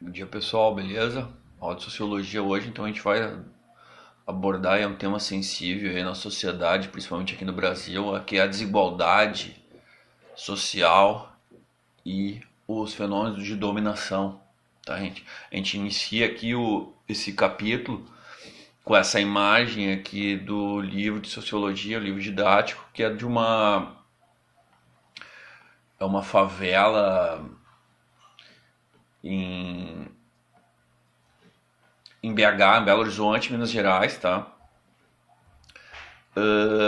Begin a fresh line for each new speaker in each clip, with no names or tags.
Bom dia pessoal, beleza? Aula de Sociologia hoje, então a gente vai abordar um tema sensível aí na sociedade, principalmente aqui no Brasil, que é a desigualdade social e os fenômenos de dominação, tá, gente? A gente inicia aqui esse capítulo com essa imagem aqui do livro de Sociologia, o livro didático, que é de uma favela em BH, em Belo Horizonte, Minas Gerais, tá?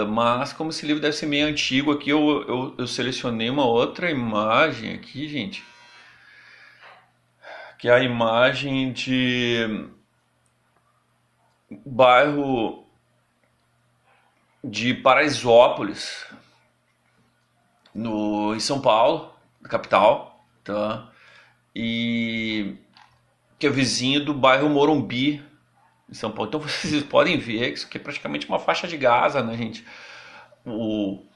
Mas como esse livro deve ser meio antigo aqui, eu selecionei uma outra imagem aqui, gente, que é a imagem de bairro de Paraisópolis, em São Paulo, capital, tá? E que é vizinho do bairro Morumbi, em São Paulo. Então vocês podem ver que isso aqui é praticamente uma faixa de Gaza, né, gente? O,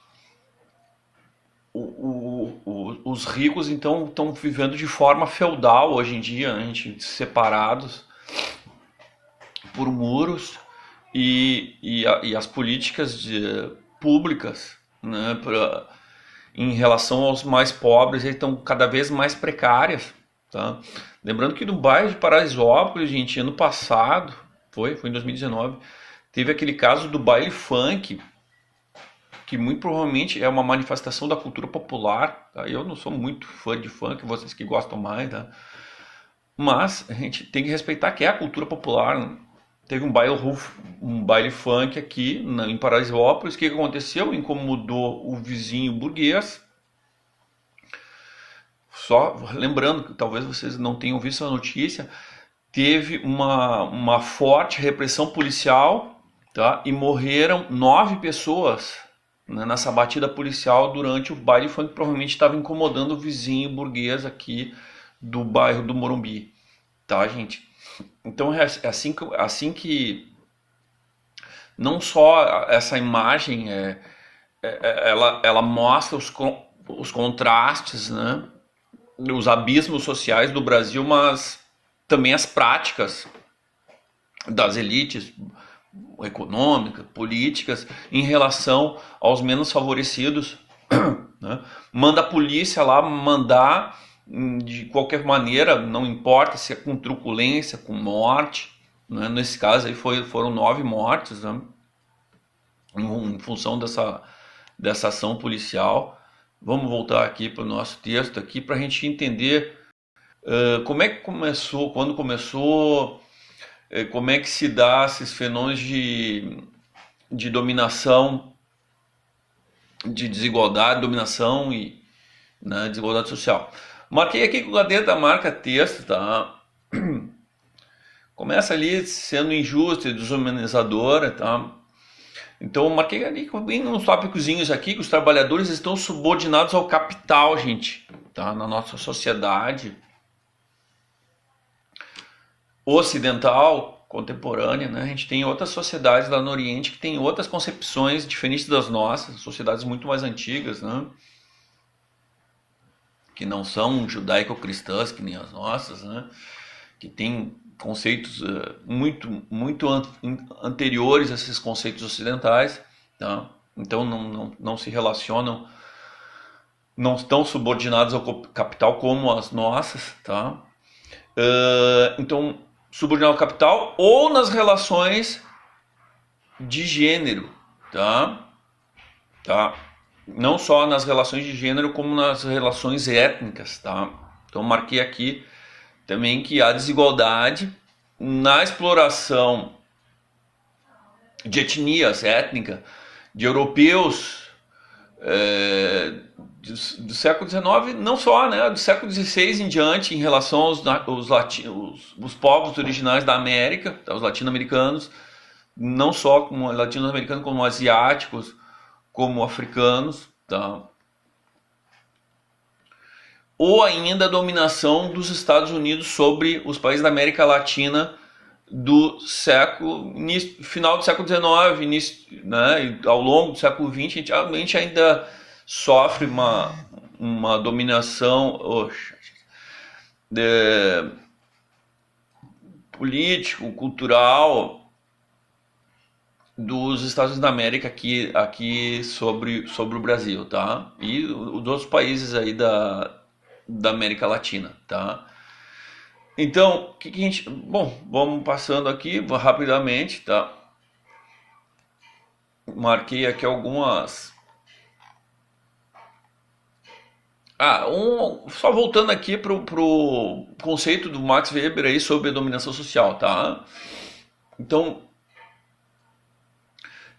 os ricos então estão vivendo de forma feudal hoje em dia, né, gente, separados por muros e as políticas públicas, né, em relação aos mais pobres estão cada vez mais precárias, tá? Lembrando que no bairro de Paraisópolis, gente, ano passado, foi em 2019, teve aquele caso do baile funk, que muito provavelmente é uma manifestação da cultura popular, tá? Eu não sou muito fã de funk, vocês que gostam mais, tá? Mas a gente tem que respeitar que é a cultura popular, né? Teve um baile funk aqui em Paraisópolis. O que aconteceu? Incomodou o vizinho burguês. Só lembrando que talvez vocês não tenham visto a notícia, teve uma forte repressão policial, tá? E morreram 9 pessoas, né, nessa batida policial durante o baile funk, que provavelmente estava incomodando o vizinho burguês aqui do bairro do Morumbi, tá, gente? Então é assim que não só essa imagem ela mostra os contrastes, né, os abismos sociais do Brasil, mas também as práticas das elites econômicas, políticas, em relação aos menos favorecidos, né? Manda a polícia lá mandar de qualquer maneira, não importa se é com truculência, com morte, né? Nesse caso aí foram 9 mortes, né? Em função dessa ação policial. Vamos voltar aqui para o nosso texto aqui para a gente entender como é que começou, quando começou, como é que se dá esses fenômenos de dominação, de desigualdade, dominação e, né, desigualdade social. Marquei aqui com a caneta marca texto, tá? Começa ali sendo injusta e desumanizadora, tá? Então eu marquei ali bem uns tópicozinhos aqui que os trabalhadores estão subordinados ao capital, gente, tá? Na nossa sociedade ocidental contemporânea, né? A gente tem outras sociedades lá no Oriente que têm outras concepções diferentes das nossas, sociedades muito mais antigas, né? Que não são judaico-cristãs que nem as nossas, né? Que tem conceitos muito anteriores a esses conceitos ocidentais, tá? Então não se relacionam, não estão subordinados ao capital como as nossas, tá? Então, subordinado ao capital ou nas relações de gênero, tá? Tá? Não só nas relações de gênero, como nas relações étnicas, tá? Então, marquei aqui também que há desigualdade na exploração de etnias étnicas de europeus do século XIX, não só, né, do século XVI em diante, em relação os povos originais da América, tá, os latino-americanos, não só como latino-americanos, como asiáticos, como africanos, tá? Ou ainda a dominação dos Estados Unidos sobre os países da América Latina do final do século XIX, início, né, ao longo do século XX, a gente ainda sofre uma dominação político, cultural dos Estados Unidos da América aqui sobre o Brasil, tá? E os outros países aí da América Latina, tá? Então, o que a gente... Bom, vamos passando aqui rapidamente, tá? Marquei aqui algumas... só voltando aqui pro conceito do Max Weber aí sobre a dominação social, tá?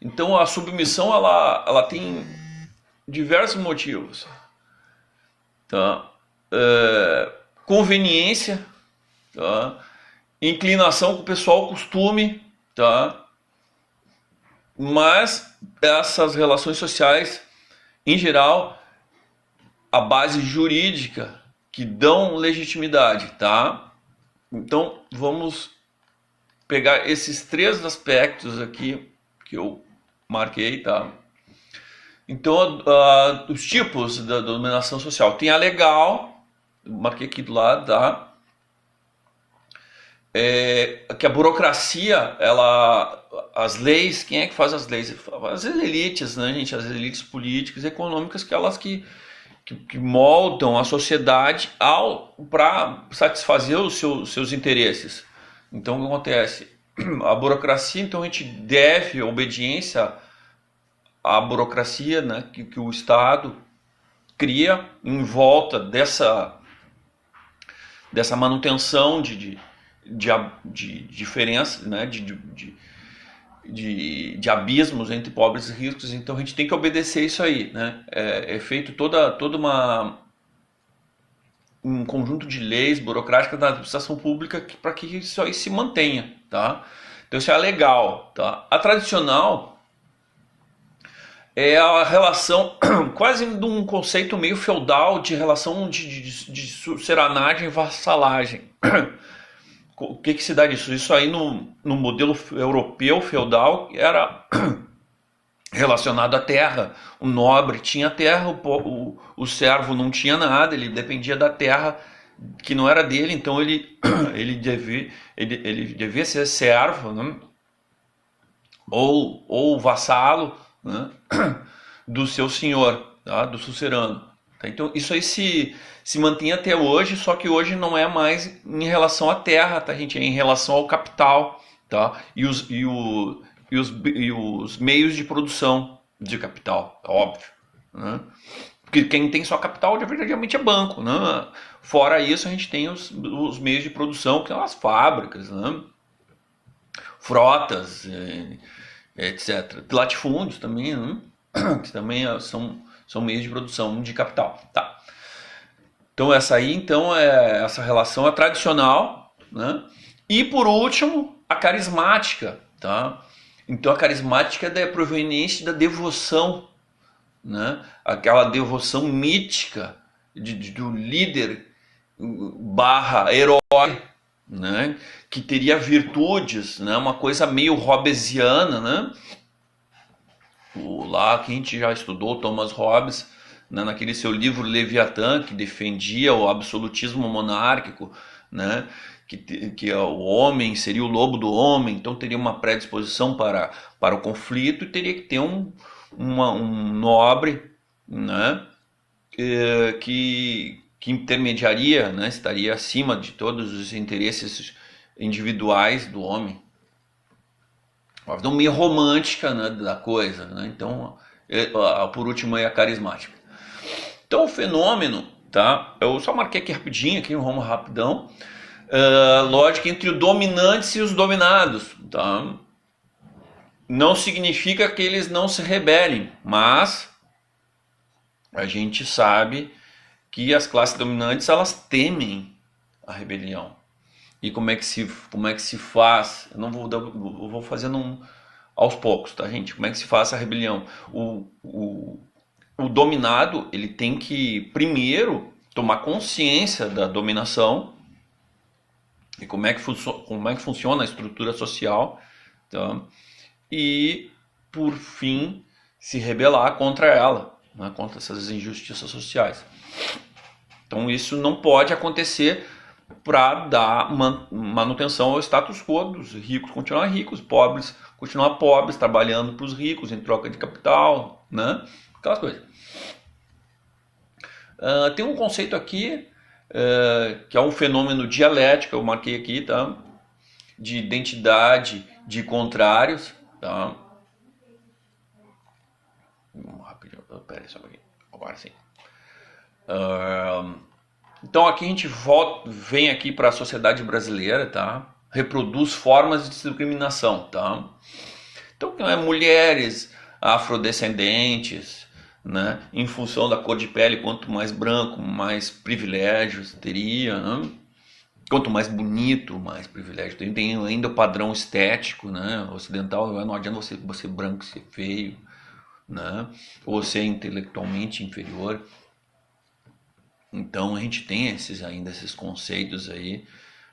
Então a submissão ela tem diversos motivos, tá? Conveniência, tá? Inclinação com o pessoal, costume, tá? Mas essas relações sociais, em geral, a base jurídica que dão legitimidade, tá? Então vamos pegar esses três aspectos aqui que eu marquei, tá? Então os tipos da dominação social, tem a legal, marquei aqui do lado, tá? Que a burocracia, as leis, quem é que faz as leis? As elites, né, gente? As elites políticas e econômicas, que moldam a sociedade para satisfazer os seus interesses. Então, o que acontece? A burocracia, então a gente deve obediência à burocracia, né, que o Estado cria em volta dessa manutenção de diferença, né, de abismos entre pobres e ricos. Então a gente tem que obedecer isso aí, né? É feito toda um conjunto de leis burocráticas da administração pública para que isso aí se mantenha, tá? Então isso é legal, tá? A tradicional é a relação quase de um conceito meio feudal de relação de suceranagem e vassalagem. O que se dá disso? Isso aí no modelo europeu feudal era relacionado à terra. O nobre tinha terra, o servo não tinha nada, ele dependia da terra que não era dele, então ele devia ser servo, né? ou vassalo, né? do seu senhor, tá? Do sucerano. Então isso aí se mantém até hoje, só que hoje não é mais em relação à terra, tá, gente? É em relação ao capital, tá? E os meios de produção de capital, é óbvio, né? Porque quem tem só capital, verdadeiramente é banco, né? Fora isso, a gente tem os meios de produção, que são as fábricas, né? Frotas, etc. Latifúndios também, né? Que também são meios de produção de capital, tá? Então essa essa relação é tradicional, né? E por último, a carismática, tá? Então a carismática é proveniente da devoção, né? Aquela devoção mítica do líder / herói, né? Que teria virtudes, né? Uma coisa meio hobbesiana, né? Lá que a gente já estudou, Thomas Hobbes, né, naquele seu livro Leviatã, que defendia o absolutismo monárquico, né, que o homem seria o lobo do homem, então teria uma predisposição para o conflito e teria que ter um nobre, né, que intermediaria, né, estaria acima de todos os interesses individuais do homem. Uma visão meio romântica, né, da coisa, né? Então, por último, é a carismática. Então, o fenômeno, tá? Eu só marquei aqui rapidinho, aqui um rumo rapidão. Lógica entre os dominantes e os dominados, tá? Não significa que eles não se rebelem, mas a gente sabe que as classes dominantes, elas temem a rebelião. E como é que se faz? Eu vou fazendo aos poucos, tá, gente? Como é que se faz a rebelião? O dominado, ele tem que primeiro tomar consciência da dominação e como é que funciona a estrutura social, tá? E por fim se rebelar contra ela, contra essas injustiças sociais. Então isso não pode acontecer para dar manutenção ao status quo dos ricos continuar ricos, pobres continuar pobres, trabalhando para os ricos em troca de capital, né? Aquelas coisas. Tem um conceito aqui que é um fenômeno dialético, eu marquei aqui, tá? De identidade de contrários, tá? Rapidinho, pera aí só um pouquinho. Agora sim. Então aqui a gente vem aqui para a sociedade brasileira, tá? Reproduz formas de discriminação, tá? Então, mulheres afrodescendentes, né? Em função da cor de pele, quanto mais branco, mais privilégios teria, né? Quanto mais bonito, mais privilégio tem. Tem ainda o padrão estético, né? Ocidental, não adianta você branco ser feio, né? Ou ser intelectualmente inferior. Então a gente tem ainda esses conceitos aí,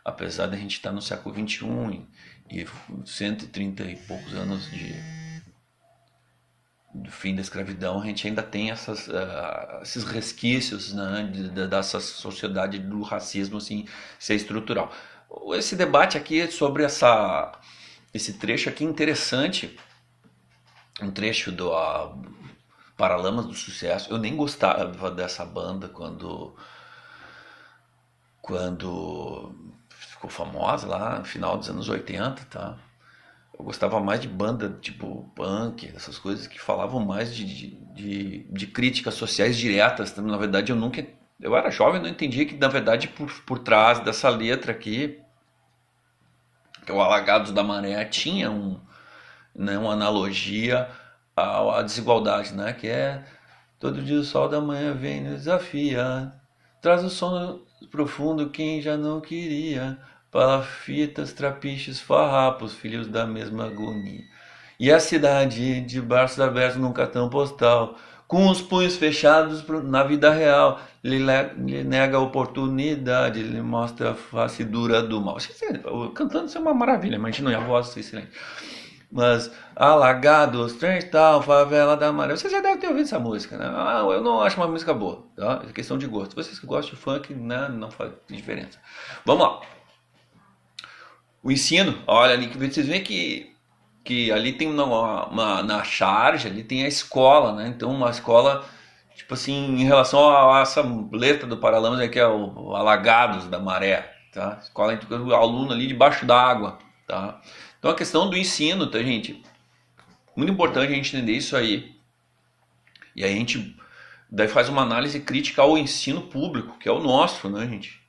apesar de a gente estar no século XXI e 130 e poucos anos do fim da escravidão, a gente ainda tem esses resquícios, né, dessa sociedade do racismo assim, ser estrutural. Esse debate aqui sobre esse trecho aqui interessante, um trecho do Paralamas do Sucesso. Eu nem gostava dessa banda quando ficou famosa lá no final dos anos 80, tá? Eu gostava mais de banda tipo punk, essas coisas que falavam mais de críticas sociais diretas. Na verdade, eu era jovem, não entendia que na verdade por trás dessa letra aqui, que é o Alagados da Maré, tinha uma analogia à desigualdade, né? Que é todo dia o sol da manhã vem nos desafia, traz o sono profundo quem já não queria, palafitas, trapiches, farrapos, filhos da mesma agonia. E a cidade de braços abertos num cartão postal, com os punhos fechados na vida real, lhe nega a oportunidade, lhe mostra a face dura do mal. Cantando isso é uma maravilha, imagina a voz excelente. Mas Alagados, tal, Favela da Maré. Você já deve ter ouvido essa música, né? Eu não acho uma música boa, tá? É questão de gosto. Vocês que gostam de funk, né, não faz diferença. Vamos lá. O ensino, olha ali, vocês veem que ali tem na charge, ali tem a escola, né? Então uma escola, tipo assim, em relação a essa letra do Paralamas, que é o Alagados da Maré, tá? Escola entre o aluno ali debaixo d'água, tá? Então a questão do ensino, tá, gente? Muito importante a gente entender isso aí. E aí a gente daí faz uma análise crítica ao ensino público, que é o nosso, né, gente?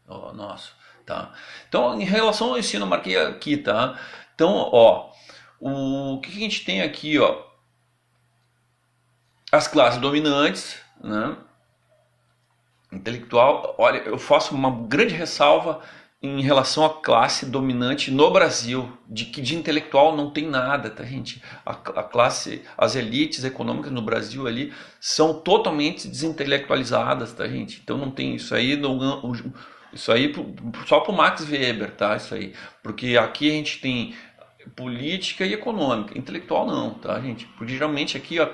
O nosso, tá? Então, em relação ao ensino, eu marquei aqui, tá? Então, ó, o que a gente tem aqui, ó? As classes dominantes, né? Intelectual, olha, eu faço uma grande ressalva em relação à classe dominante no Brasil, de que de intelectual não tem nada, tá, gente? A classe, as elites econômicas no Brasil ali são totalmente desintelectualizadas, tá, gente? Então não tem isso aí, isso aí só pro Max Weber, tá? Isso aí, porque aqui a gente tem política e econômica, intelectual não, tá, gente? Porque geralmente aqui ó,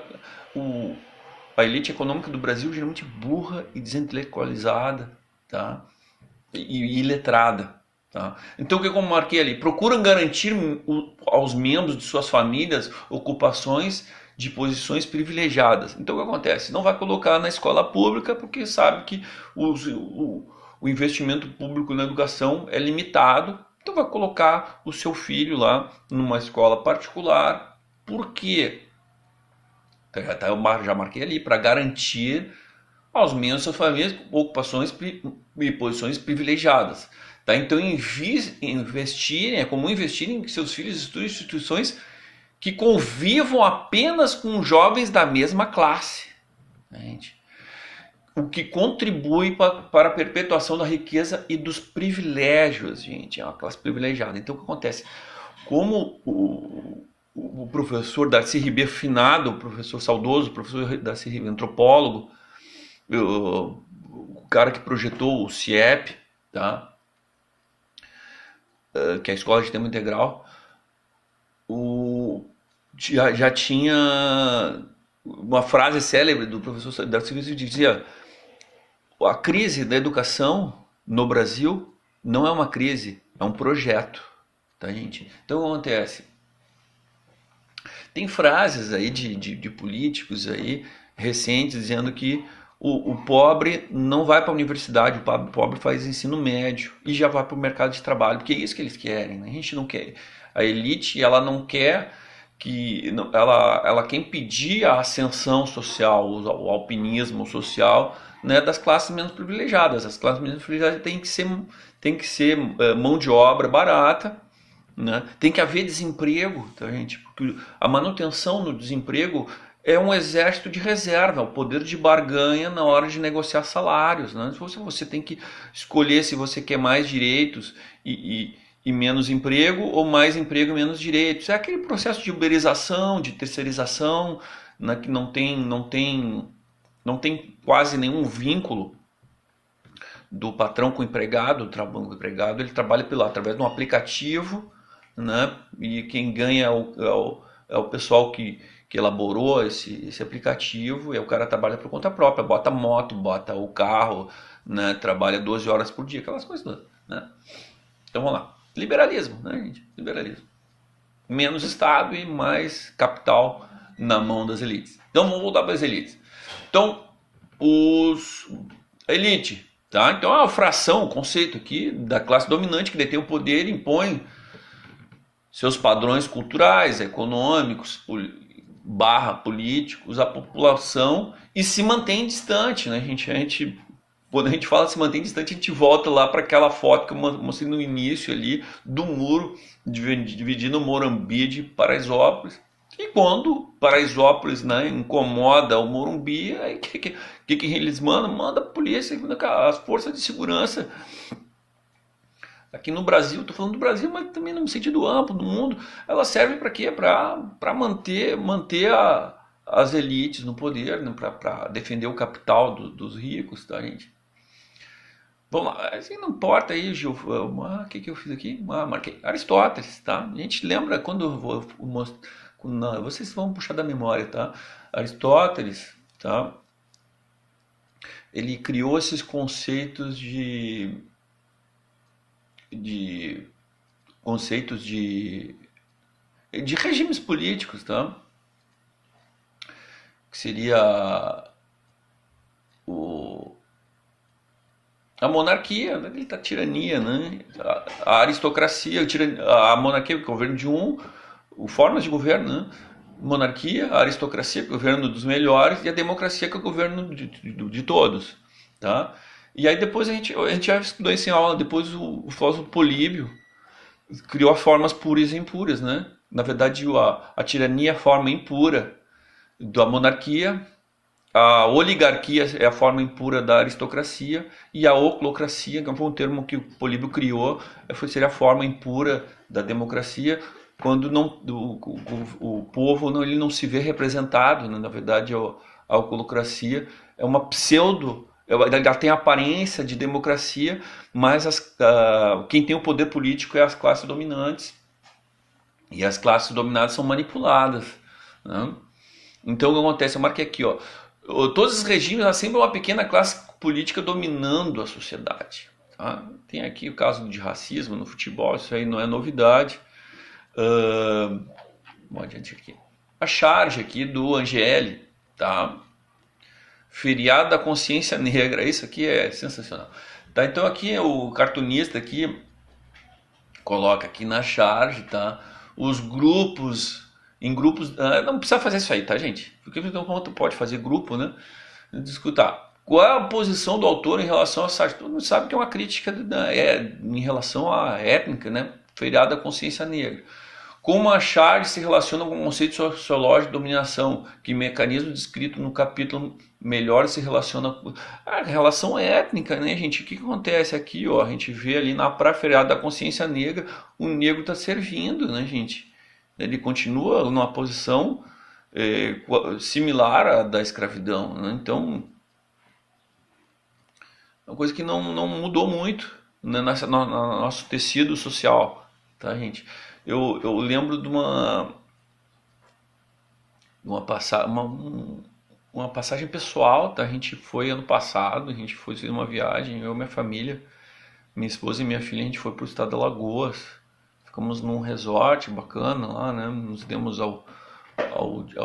a elite econômica do Brasil geralmente burra e desintelectualizada, tá? E iletrada. Tá? Então o que eu marquei ali? Procuram garantir aos membros de suas famílias ocupações de posições privilegiadas. Então o que acontece? Não vai colocar na escola pública porque sabe que o investimento público na educação é limitado. Então vai colocar o seu filho lá numa escola particular. Por quê? Eu já marquei ali para garantir aos membros de suas famílias ocupações e posições privilegiadas. Tá? Então, investirem, é comum investir em que seus filhos estudem em instituições que convivam apenas com jovens da mesma classe. Gente. O que contribui para a perpetuação da riqueza e dos privilégios, gente. É uma classe privilegiada. Então, o que acontece? Como o professor Darcy Ribeiro Finado, o professor saudoso, o professor Darcy Ribeiro, antropólogo, o cara que projetou o CIEP, tá? Que é a Escola de Tempo Integral, já tinha uma frase célebre do professor Darcy que dizia: a crise da educação no Brasil Não é uma crise, é um projeto, tá, gente? Então, o que acontece? Tem frases aí de políticos aí recentes dizendo que o pobre não vai para a universidade, o pobre faz ensino médio e já vai para o mercado de trabalho, porque é isso que eles querem, né? A gente não quer. A elite, ela não quer que ela quer impedir a ascensão social, o alpinismo social, né, das classes menos privilegiadas. As classes menos privilegiadas têm que ser mão de obra barata, né? Tem que haver desemprego, tá, gente? Porque a manutenção no desemprego é um exército de reserva, é o poder de barganha na hora de negociar salários, né? Você tem que escolher se você quer mais direitos e menos emprego, ou mais emprego e menos direitos. É aquele processo de uberização, de terceirização, né, que não tem quase nenhum vínculo do patrão com o empregado. O empregado ele trabalha através de um aplicativo, né? E quem ganha é o pessoal que elaborou esse aplicativo, e o cara trabalha por conta própria, bota moto, bota o carro, né? Trabalha 12 horas por dia, aquelas coisas todas, né? Então vamos lá. Liberalismo, né, gente? Liberalismo. Menos Estado e mais capital na mão das elites. Então vamos voltar para as elites. Então, a elite, tá? Então é uma fração, o conceito aqui da classe dominante que detém o poder e impõe seus padrões culturais, econômicos, políticos, à população, e se mantém distante, né? Quando a gente fala se mantém distante, a gente volta lá para aquela foto que eu mostrei no início ali, do muro dividindo Morumbi de Paraisópolis. E quando Paraisópolis, né, incomoda o Morumbi, aí que eles mandam? Manda a polícia, as forças de segurança. Aqui no Brasil, estou falando do Brasil, mas também no sentido amplo do mundo, ela serve para quê? Para manter as elites no poder, né? Para defender o capital dos ricos, tá, gente? Vamos lá, assim, não importa aí, Gil, o que eu fiz aqui? Marquei Aristóteles, tá? A gente lembra quando eu vou mostrar, vocês vão puxar da memória, tá? Aristóteles, tá? Ele criou esses conceitos de conceitos de regimes políticos, tá? Que seria a monarquia, a tirania, né? A aristocracia, a monarquia, o governo de formas de governo, né? Monarquia, a aristocracia, que é o governo dos melhores, e a democracia, que é o governo de todos, tá? E aí depois a gente já estudou isso em aula, depois o filósofo Políbio criou as formas puras e impuras, né? Na verdade, a tirania é a forma impura da monarquia, a oligarquia é a forma impura da aristocracia, e a oclocracia, que foi um termo que o Políbio criou, seria a forma impura da democracia, quando o povo ele não se vê representado, né? Na verdade, a oclocracia é uma pseudo. Ela tem a aparência de democracia, mas quem tem o poder político é as classes dominantes, e as classes dominadas são manipuladas, né? Então o que acontece? Eu marquei aqui, ó. Todos os regimes há sempre uma pequena classe política dominando a sociedade, tá? Tem aqui o caso de racismo no futebol, isso aí não é novidade. Vamos adiante aqui. A charge aqui do Angeli, tá? Feriado da consciência negra, isso aqui é sensacional, tá? Então aqui o cartunista aqui coloca aqui na charge, tá? Os grupos, não precisa fazer isso aí, tá, gente? Porque então pode fazer grupo, né? Discutir qual é a posição do autor em relação a charge. Todo mundo sabe que é uma crítica em relação à étnica, né? Feriado da consciência negra. Como a charge se relaciona com o conceito sociológico de dominação, que mecanismo descrito no capítulo melhor se relaciona com a relação étnica, né, gente? O que acontece aqui, ó? A gente vê ali na pré-feriado da consciência negra, o negro está servindo, né, gente? Ele continua numa posição similar à da escravidão, né? Então, é uma coisa que não mudou muito, né, no nosso tecido social, tá, gente? Eu lembro de uma passagem pessoal, tá? A gente foi ano passado, a gente foi fazer uma viagem, eu e minha família, minha esposa e minha filha, a gente foi para o estado de Alagoas. Ficamos num resort bacana lá, né? Nos demos ao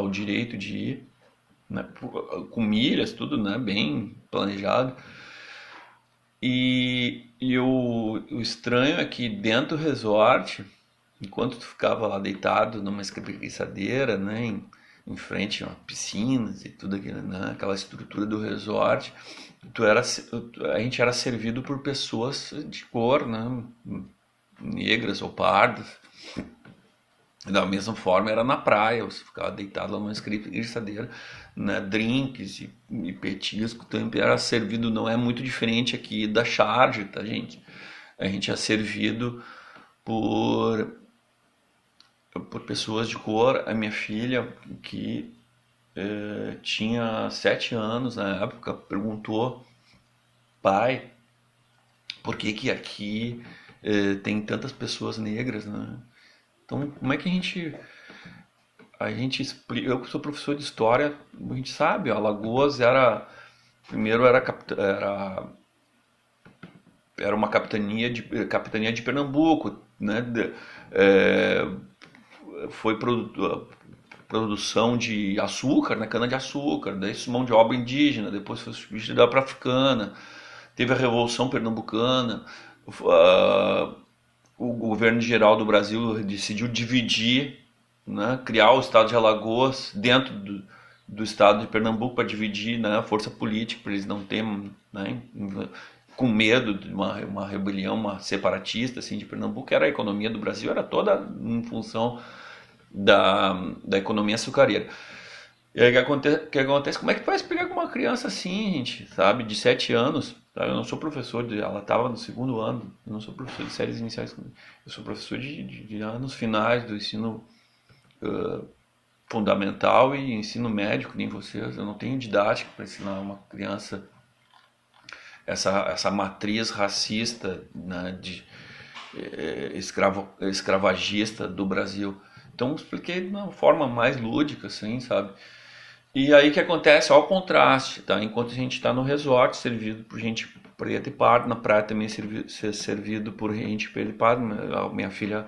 direito de ir, né? Com milhas, tudo, né? Bem planejado. E o estranho é que dentro do resort, enquanto tu ficava lá deitado numa espreguiçadeira, né? Em frente a piscinas e tudo aquilo, né? Aquela estrutura do resort, a gente era servido por pessoas de cor, né? Negras ou pardas. Da mesma forma era na praia, você ficava deitado lá numa espreguiçadeira, né? Drinks e petisco também era servido, não é muito diferente aqui da charge, tá, gente? A gente é servido por pessoas de cor. A minha filha, que tinha 7 anos na época, perguntou: pai, por que que aqui tem tantas pessoas negras, né? Então, como é que a gente explica? Eu que sou professor de história, a gente sabe, Alagoas primeiro era uma capitania de Pernambuco, né? Foi produção de açúcar, né? Cana de açúcar, daí mão de obra indígena, depois foi substituída para africana, teve a Revolução Pernambucana, o governo geral do Brasil decidiu dividir, né, criar o estado de Alagoas dentro do estado de Pernambuco para dividir, né, a força política, para eles não terem, né, com medo de uma rebelião, uma separatista assim, de Pernambuco. Era a economia do Brasil, era toda em função da economia açucareira. E aí o que acontece? Como é que vai explicar com uma criança assim, gente, sabe, de 7 anos? Tá? Eu não sou professor, ela estava no segundo ano, eu não sou professor de séries iniciais, eu sou professor de anos finais do ensino fundamental e ensino médio, nem vocês. Eu não tenho didática para ensinar uma criança essa matriz racista, né, escravagista do Brasil. Então expliquei de uma forma mais lúdica, assim, sabe? E aí o que acontece? Olha o contraste, tá? Enquanto a gente está no resort, servido por gente preta e parda, na praia também servido por gente preta e parda. A minha filha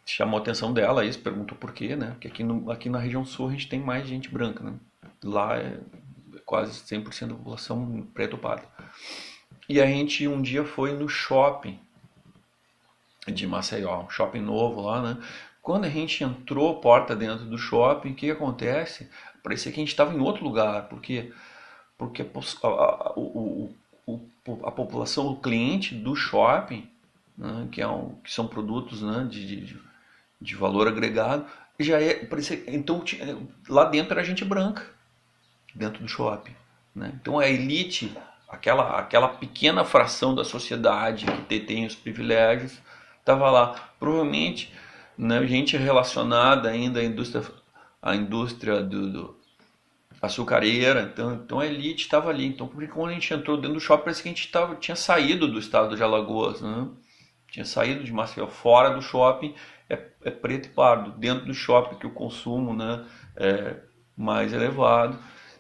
chamou a atenção dela isso, perguntou por quê, né? Porque aqui na região sul a gente tem mais gente branca, né? Lá é quase 100% da população preta ou parda. E a gente um dia foi no shopping de Maceió, um shopping novo lá, né? Quando a gente entrou porta dentro do shopping, o que acontece? Parecia que a gente estava em outro lugar, porque a população, o cliente do shopping, né, que são produtos, né, de valor agregado, parecia, então lá dentro era gente branca, dentro do shopping, né? Então a elite, aquela pequena fração da sociedade que detém os privilégios, estava lá. Provavelmente, né, gente relacionada ainda à indústria do açucareira, então a elite estava ali. Então, porque quando a gente entrou dentro do shopping, parece que a gente tinha saído do estado de Alagoas, né? Tinha saído de Maceió. Fora do shopping é preto e pardo. Dentro do shopping que o consumo, né, é mais elevado.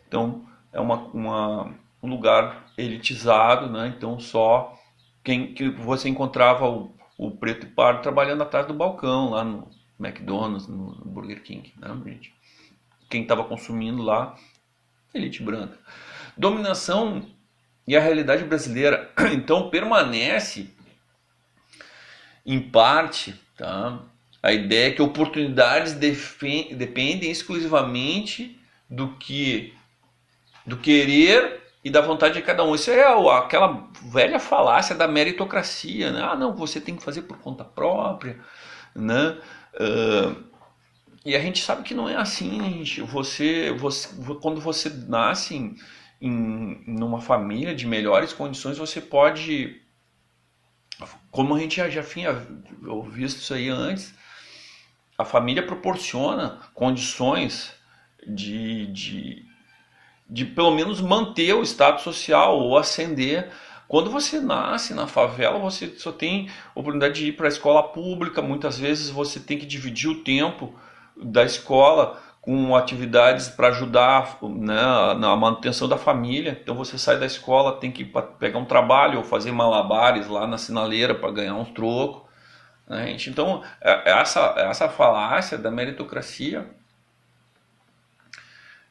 Então é um lugar elitizado, né? Então só que você encontrava o preto e pardo trabalhando atrás do balcão, lá no McDonald's, no Burger King, né, gente? Quem estava consumindo lá, elite branca. Dominação e a realidade brasileira, então, permanece, em parte, tá? A ideia é que oportunidades dependem exclusivamente do querer e da vontade de cada um. Isso é aquela velha falácia da meritocracia, né? Ah, não, você tem que fazer por conta própria, né? E a gente sabe que não é assim, gente. Quando você nasce numa família de melhores condições, você pode, como a gente já tinha visto isso aí antes, a família proporciona condições de pelo menos manter o status social ou ascender. Quando você nasce na favela, você só tem oportunidade de ir para a escola pública. Muitas vezes você tem que dividir o tempo da escola com atividades para ajudar, né, na manutenção da família. Então você sai da escola, tem que ir pegar um trabalho ou fazer malabares lá na sinaleira para ganhar uns trocos. Né, gente? Então, essa falácia da meritocracia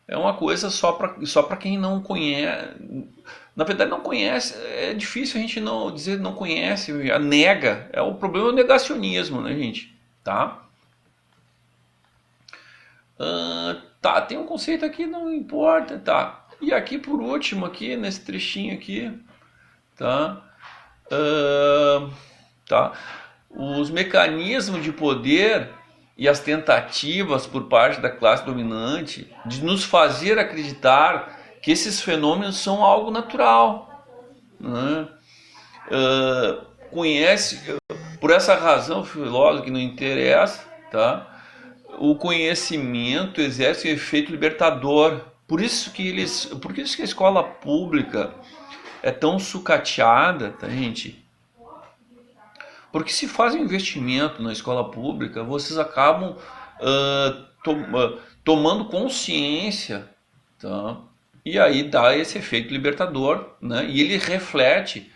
é uma coisa só para quem não conhece. Na verdade, não conhece. É difícil a gente não dizer não conhece, nega. O problema é o negacionismo, né, gente? Tá? Tá, tem um conceito aqui, não importa, tá? E aqui por último, aqui nesse trechinho aqui, tá? Tá? Os mecanismos de poder e as tentativas por parte da classe dominante de nos fazer acreditar que esses fenômenos são algo natural, né? Conhece, por essa razão, filósofo que não interessa, tá? O conhecimento exerce um efeito libertador. Por isso que a escola pública é tão sucateada, tá, gente? Porque se faz um investimento na escola pública, vocês acabam tomando consciência, tá? E aí dá esse efeito libertador, né? E ele reflete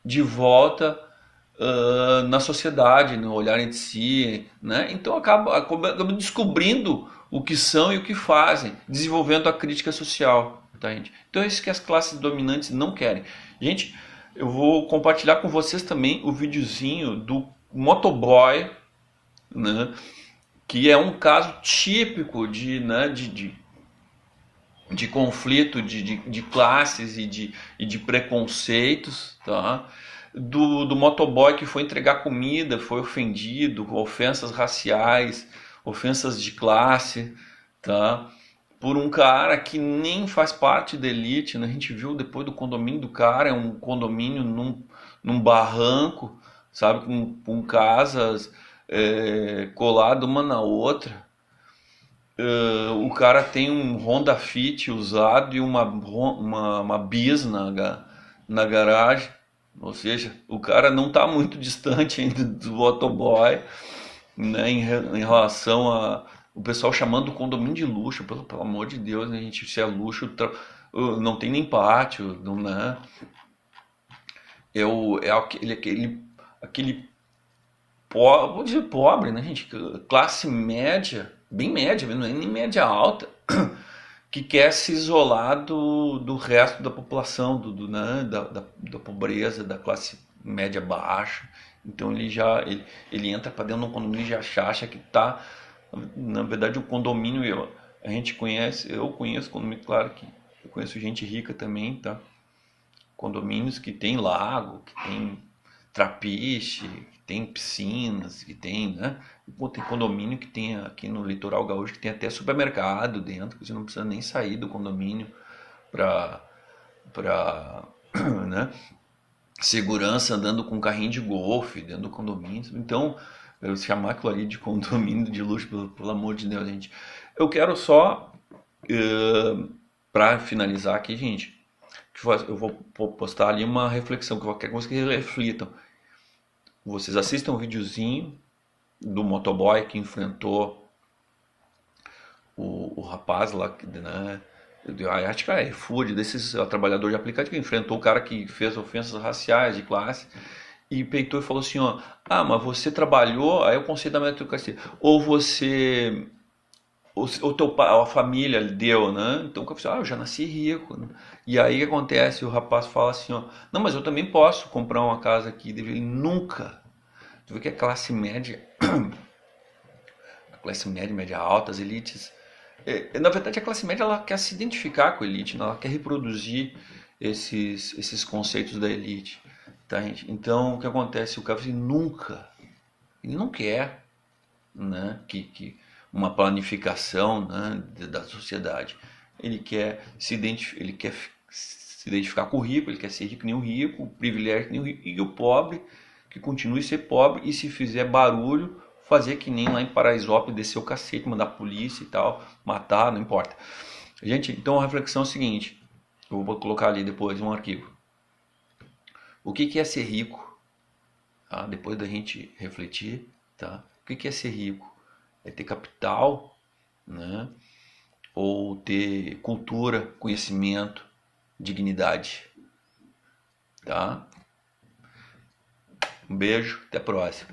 de volta na sociedade, no olhar de si, né? Então acaba descobrindo o que são e o que fazem, desenvolvendo a crítica social, tá, gente? Então é isso que as classes dominantes não querem. Gente, eu vou compartilhar com vocês também o videozinho do motoboy, né? Que é um caso típico né, de conflito de classes e de preconceitos, tá? Do motoboy que foi entregar comida, foi ofendido, ofensas raciais, ofensas de classe, tá? Por um cara que nem faz parte da elite, né? A gente viu depois do condomínio do cara, é um condomínio num barranco, sabe, com casas colado uma na outra. O cara tem um Honda Fit usado e uma bis na garagem. Ou seja, o cara não está muito distante ainda do motoboy, né, em relação a o pessoal chamando o condomínio de luxo. Pelo amor de Deus, né, gente, se é luxo, não tem nem pátio, não, né? Aquele vou dizer pobre, né, gente? Classe média, bem média, não é nem média alta, que quer se isolar do resto da população, né, da pobreza, da classe média baixa. Então ele entra para dentro de um condomínio e já acha que está. Na verdade, o condomínio, a gente conhece, eu conheço condomínio, claro que eu conheço gente rica também, tá? Condomínios que tem lago, que tem trapiche, que tem piscinas, que tem, né? Tem condomínio que tem aqui no litoral gaúcho que tem até supermercado dentro, que você não precisa nem sair do condomínio para né? Segurança andando com carrinho de golfe dentro do condomínio. Então, eu chamar aquilo ali de condomínio de luxo, pelo amor de Deus, gente. Eu quero só, para finalizar aqui, gente, eu vou postar ali uma reflexão, que eu quero que vocês reflitam. Vocês assistam um videozinho do motoboy que enfrentou o rapaz lá, né? Acho que é food, desses trabalhador de aplicativo que enfrentou o cara que fez ofensas raciais de classe e peitou e falou assim, ó, mas você trabalhou, aí o conceito da meritocracia, ou você, o teu pai, a família deu, né? Então o cara falou, eu já nasci rico, né? E aí o que acontece? O rapaz fala assim, ó, não, mas eu também posso comprar uma casa aqui. Ele nunca. Tu vê que a classe média, média alta, as elites, na verdade a classe média ela quer se identificar com a elite, né? Ela quer reproduzir esses conceitos da elite, tá, gente? Então o que acontece? O cara assim, nunca, ele não quer, né, que uma planificação, né, da sociedade. Ele quer se identificar com o rico, ele quer ser rico nem o rico, o privilégio nem o rico, e o pobre que continue a ser pobre e se fizer barulho, fazer que nem lá em Paraisópolis, descer o cacete, mandar a polícia e tal, matar, não importa. Gente, então a reflexão é o seguinte, eu vou colocar ali depois um arquivo. O que é ser rico? Tá? Depois da gente refletir, tá? O que é ser rico? É ter capital, né? ou ter cultura, conhecimento, dignidade. Tá? Um beijo, até a próxima.